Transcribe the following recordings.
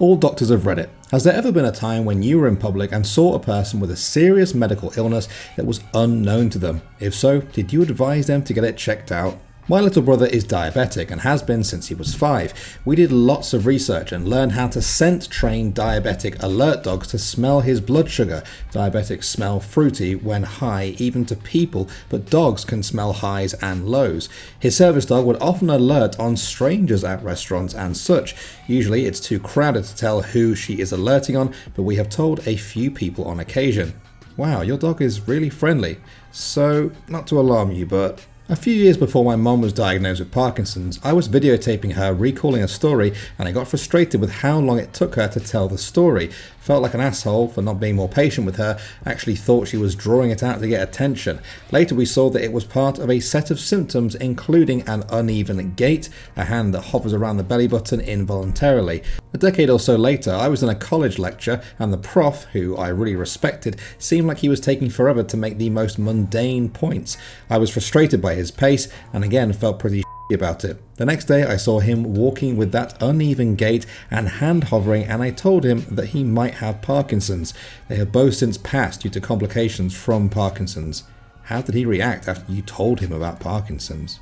All doctors have read it. Has there ever been a time when you were in public and saw a person with a serious medical illness that was unknown to them? If so, did you advise them to get it checked out? My little brother is diabetic and has been since he was 5. We did lots of research and learned how to scent train diabetic alert dogs to smell his blood sugar. Diabetics smell fruity when high even to people, but dogs can smell highs and lows. His service dog would often alert on strangers at restaurants and such. Usually it's too crowded to tell who she is alerting on, but we have told a few people on occasion. Wow, your dog is really friendly. So, not to alarm you, but a few years before my mom was diagnosed with Parkinson's, I was videotaping her recalling a story and I got frustrated with how long it took her to tell the story. Felt like an asshole for not being more patient with her, actually thought she was drawing it out to get attention. Later we saw that it was part of a set of symptoms including an uneven gait, a hand that hovers around the belly button involuntarily. A decade or so later, I was in a college lecture and the prof, who I really respected, seemed like he was taking forever to make the most mundane points. I was frustrated by his pace and again felt pretty about it. The next day I saw him walking with that uneven gait and hand hovering, and I told him that he might have Parkinson's. They have both since passed due to complications from Parkinson's. How did he react after you told him about Parkinson's?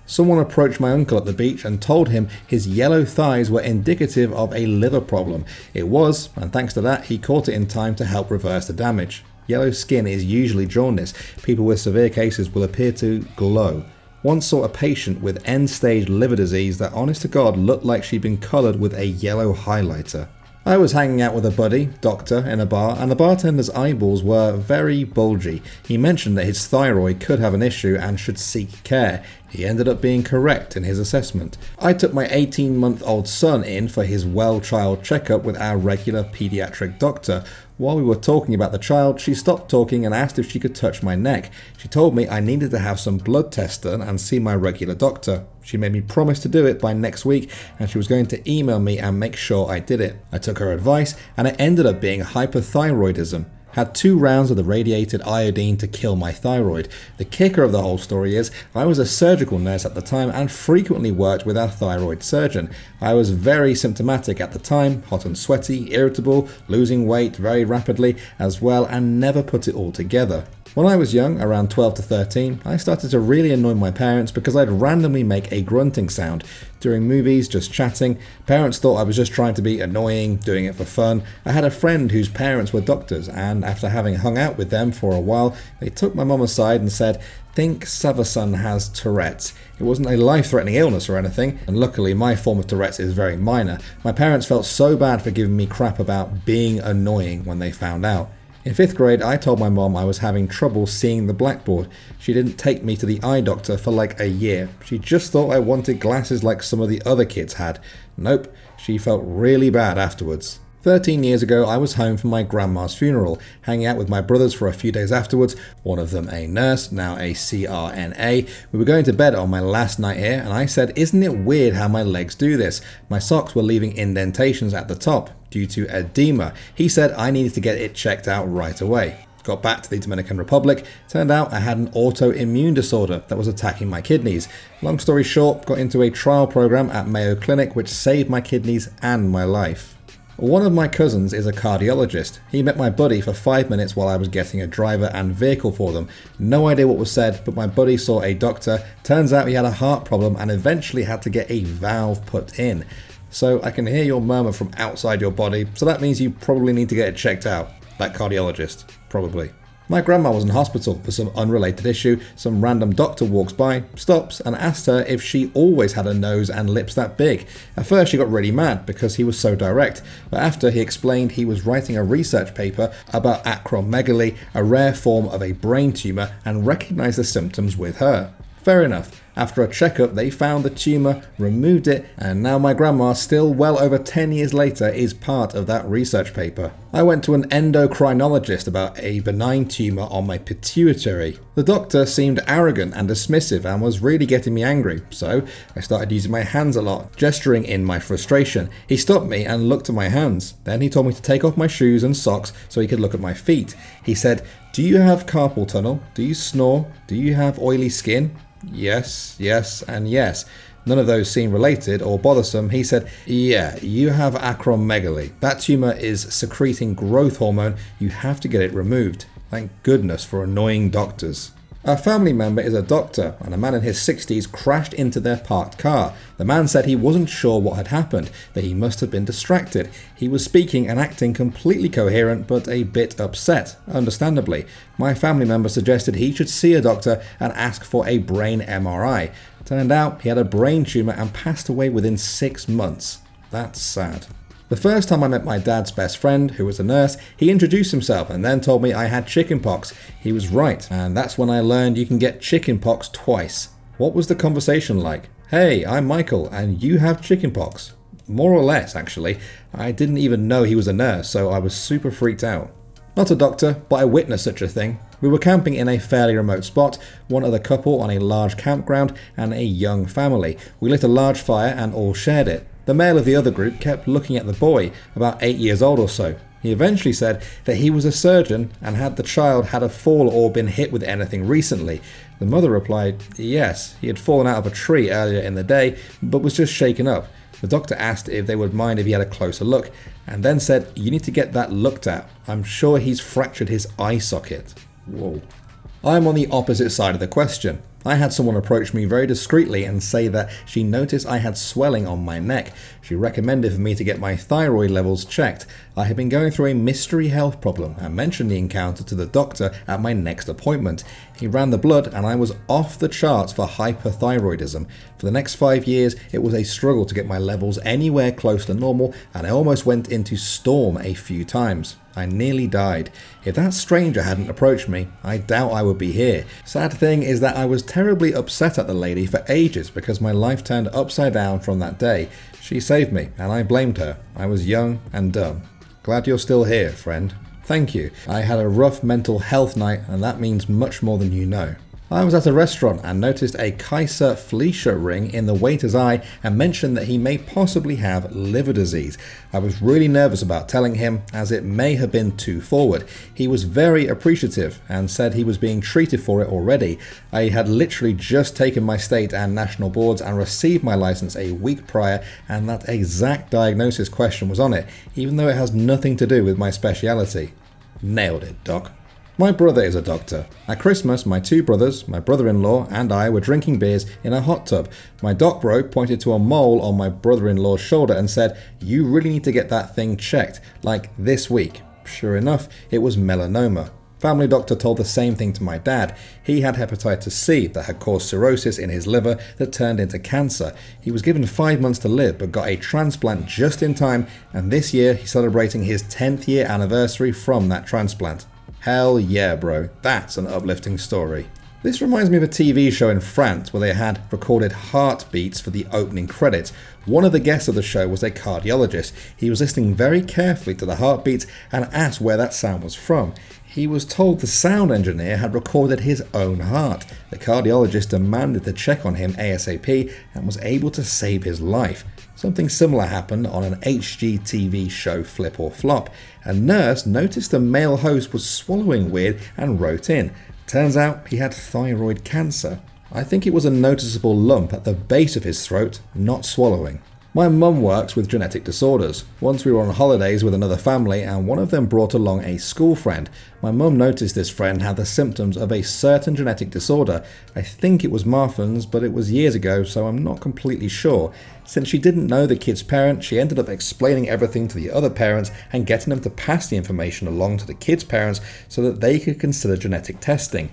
Someone approached my uncle at the beach and told him his yellow thighs were indicative of a liver problem. It was, and thanks to that he caught it in time to help reverse the damage. Yellow skin is usually jaundice. People with severe cases will appear to glow. Once saw a patient with end-stage liver disease that honest to God looked like she'd been coloured with a yellow highlighter. I was hanging out with a buddy, doctor, in a bar, and the bartender's eyeballs were very bulgy. He mentioned that his thyroid could have an issue and should seek care. He ended up being correct in his assessment. I took my 18-month-old son in for his well-child checkup with our regular paediatric doctor. While we were talking about the child, she stopped talking and asked if she could touch my neck. She told me I needed to have some blood tests done and see my regular doctor. She made me promise to do it by next week and she was going to email me and make sure I did it. I took her advice and it ended up being hyperthyroidism. Had 2 rounds of the radiated iodine to kill my thyroid. The kicker of the whole story is I was a surgical nurse at the time and frequently worked with our thyroid surgeon. I was very symptomatic at the time, hot and sweaty, irritable, losing weight very rapidly as well, and never put it all together. When I was young, around 12 to 13, I started to really annoy my parents because I'd randomly make a grunting sound. During movies, just chatting, parents thought I was just trying to be annoying, doing it for fun. I had a friend whose parents were doctors, and after having hung out with them for a while, they took my mum aside and said, "Think Savason has Tourette's." It wasn't a life-threatening illness or anything, and luckily my form of Tourette's is very minor. My parents felt so bad for giving me crap about being annoying when they found out. In 5th grade, I told my mom I was having trouble seeing the blackboard. She didn't take me to the eye doctor for like a year. She just thought I wanted glasses like some of the other kids had. Nope, she felt really bad afterwards. 13 years ago, I was home from my grandma's funeral, hanging out with my brothers for a few days afterwards, one of them a nurse, now a CRNA. We were going to bed on my last night here, and I said, "Isn't it weird how my legs do this? My socks were leaving indentations at the top due to edema." He said I needed to get it checked out right away. Got back to the Dominican Republic, turned out I had an autoimmune disorder that was attacking my kidneys. Long story short, got into a trial program at Mayo Clinic which saved my kidneys and my life. One of my cousins is a cardiologist. He met my buddy for 5 minutes while I was getting a driver and vehicle for them. No idea what was said, but my buddy saw a doctor. Turns out he had a heart problem and eventually had to get a valve put in. So I can hear your murmur from outside your body, so that means you probably need to get it checked out. That cardiologist, probably. My grandma was in hospital for some unrelated issue. Some random doctor walks by, stops and asks her if she always had a nose and lips that big. At first she got really mad because he was so direct, but after he explained he was writing a research paper about acromegaly, a rare form of a brain tumour, and recognised the symptoms with her. Fair enough. After a checkup, they found the tumour, removed it, and now my grandma, still well over 10 years later, is part of that research paper. I went to an endocrinologist about a benign tumour on my pituitary. The doctor seemed arrogant and dismissive and was really getting me angry, so I started using my hands a lot, gesturing in my frustration. He stopped me and looked at my hands. Then he told me to take off my shoes and socks so he could look at my feet. He said, "Do you have carpal tunnel? Do you snore? Do you have oily skin?" Yes, and yes. None of those seemed related or bothersome. He said, "Yeah, you have acromegaly. That tumor is secreting growth hormone. You have to get it removed." Thank goodness for annoying doctors. A family member is a doctor, and a man in his 60s crashed into their parked car. The man said he wasn't sure what had happened, that he must have been distracted. He was speaking and acting completely coherent, but a bit upset, understandably. My family member suggested he should see a doctor and ask for a brain MRI. Turned out he had a brain tumor and passed away within 6 months. That's sad. The first time I met my dad's best friend, who was a nurse, he introduced himself and then told me I had chickenpox. He was right, and that's when I learned you can get chickenpox twice. What was the conversation like? "Hey, I'm Michael, and you have chickenpox." More or less, actually. I didn't even know he was a nurse, so I was super freaked out. Not a doctor, but I witnessed such a thing. We were camping in a fairly remote spot, one other couple on a large campground, and a young family. We lit a large fire and all shared it. The male of the other group kept looking at the boy, about 8 years old or so. He eventually said that he was a surgeon and had the child had a fall or been hit with anything recently. The mother replied, yes, he had fallen out of a tree earlier in the day, but was just shaken up. The doctor asked if they would mind if he had a closer look, and then said, "You need to get that looked at. I'm sure he's fractured his eye socket." Whoa. I'm on the opposite side of the question. I had someone approach me very discreetly and say that she noticed I had swelling on my neck. She recommended for me to get my thyroid levels checked. I had been going through a mystery health problem and mentioned the encounter to the doctor at my next appointment. He ran the blood and I was off the charts for hyperthyroidism. For the next 5 years, it was a struggle to get my levels anywhere close to normal, and I almost went into storm a few times. I nearly died. If that stranger hadn't approached me, I doubt I would be here. Sad thing is that I was terribly upset at the lady for ages because my life turned upside down from that day. She saved me, and I blamed her. I was young and dumb. Glad you're still here, friend. Thank you. I had a rough mental health night, and that means much more than you know. I was at a restaurant and noticed a Kaiser Fleischer ring in the waiter's eye and mentioned that he may possibly have liver disease. I was really nervous about telling him, as it may have been too forward. He was very appreciative and said he was being treated for it already. I had literally just taken my state and national boards and received my license a week prior, and that exact diagnosis question was on it, even though it has nothing to do with my speciality. Nailed it, doc. My brother is a doctor. At Christmas, my 2 brothers, my brother-in-law, and I were drinking beers in a hot tub. My doc bro pointed to a mole on my brother-in-law's shoulder and said, "You really need to get that thing checked, like this week." Sure enough, it was melanoma. Family doctor told the same thing to my dad. He had hepatitis C that had caused cirrhosis in his liver that turned into cancer. He was given 5 months to live but got a transplant just in time, and this year he's celebrating his 10th year anniversary from that transplant. Hell yeah, bro. That's an uplifting story. This reminds me of a TV show in France where they had recorded heartbeats for the opening credits. One of the guests of the show was a cardiologist. He was listening very carefully to the heartbeats and asked where that sound was from. He was told the sound engineer had recorded his own heart. The cardiologist demanded to check on him ASAP and was able to save his life. Something similar happened on an HGTV show Flip or Flop. A nurse noticed the male host was swallowing weird and wrote in. Turns out he had thyroid cancer. I think it was a noticeable lump at the base of his throat, not swallowing. My mum works with genetic disorders. Once we were on holidays with another family and one of them brought along a school friend. My mum noticed this friend had the symptoms of a certain genetic disorder. I think it was Marfan's, but it was years ago, so I'm not completely sure. Since she didn't know the kid's parent, she ended up explaining everything to the other parents and getting them to pass the information along to the kid's parents so that they could consider genetic testing.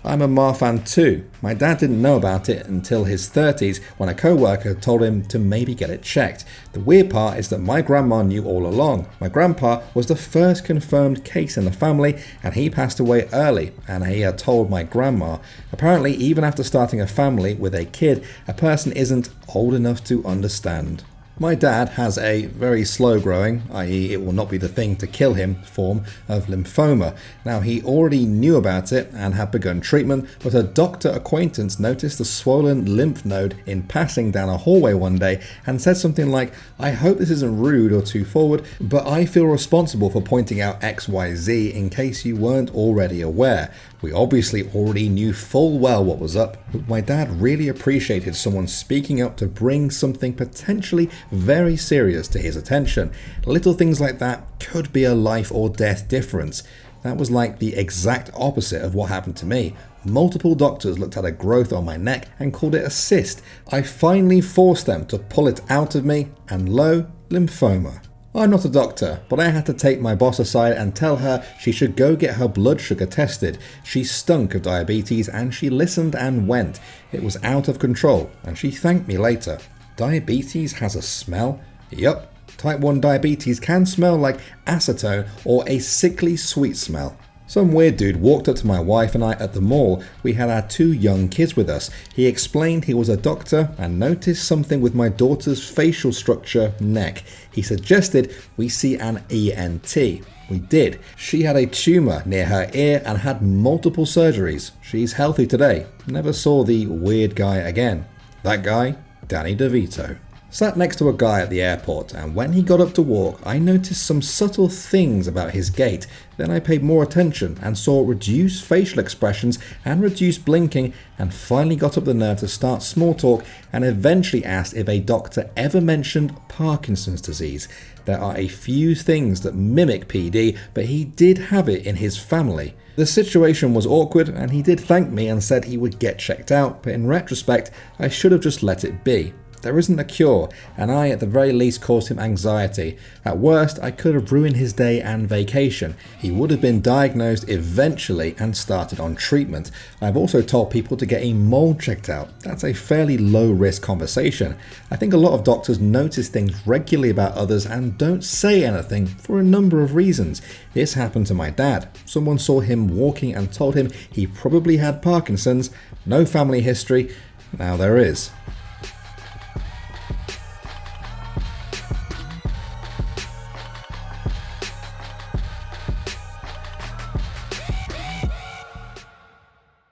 I'm a Marfan too. My dad didn't know about it until his 30s when a co-worker told him to maybe get it checked. The weird part is that my grandma knew all along. My grandpa was the first confirmed case in the family and he passed away early, and he had told my grandma. Apparently, even after starting a family with a kid, a person isn't old enough to understand. My dad has a very slow growing, i.e. it will not be the thing to kill him, form of lymphoma. Now he already knew about it and had begun treatment, but a doctor acquaintance noticed the swollen lymph node in passing down a hallway one day and said something like, "I hope this isn't rude or too forward, but I feel responsible for pointing out XYZ in case you weren't already aware." We obviously already knew full well what was up, but my dad really appreciated someone speaking up to bring something potentially very serious to his attention. Little things like that could be a life or death difference. That was like the exact opposite of what happened to me. Multiple doctors looked at a growth on my neck and called it a cyst. I finally forced them to pull it out of me, and lo, lymphoma. I'm not a doctor, but I had to take my boss aside and tell her she should go get her blood sugar tested. She stunk of diabetes and she listened and went. It was out of control, and she thanked me later. Diabetes has a smell? Yup. Type 1 diabetes can smell like acetone or a sickly sweet smell. Some weird dude walked up to my wife and I at the mall. We had our 2 young kids with us. He explained he was a doctor and noticed something with my daughter's facial structure neck. He suggested we see an ENT. We did. She had a tumor near her ear and had multiple surgeries. She's healthy today. Never saw the weird guy again. That guy? Danny DeVito. Sat next to a guy at the airport, and when he got up to walk, I noticed some subtle things about his gait. Then I paid more attention and saw reduced facial expressions and reduced blinking, and finally got up the nerve to start small talk and eventually asked if a doctor ever mentioned Parkinson's disease. There are a few things that mimic PD, but he did have it in his family. The situation was awkward, and he did thank me and said he would get checked out, but in retrospect, I should have just let it be. There isn't a cure, and I at the very least caused him anxiety. At worst, I could have ruined his day and vacation. He would have been diagnosed eventually and started on treatment. I've also told people to get a mole checked out. That's a fairly low risk conversation. I think a lot of doctors notice things regularly about others and don't say anything for a number of reasons. This happened to my dad. Someone saw him walking and told him he probably had Parkinson's. No family history. Now there is.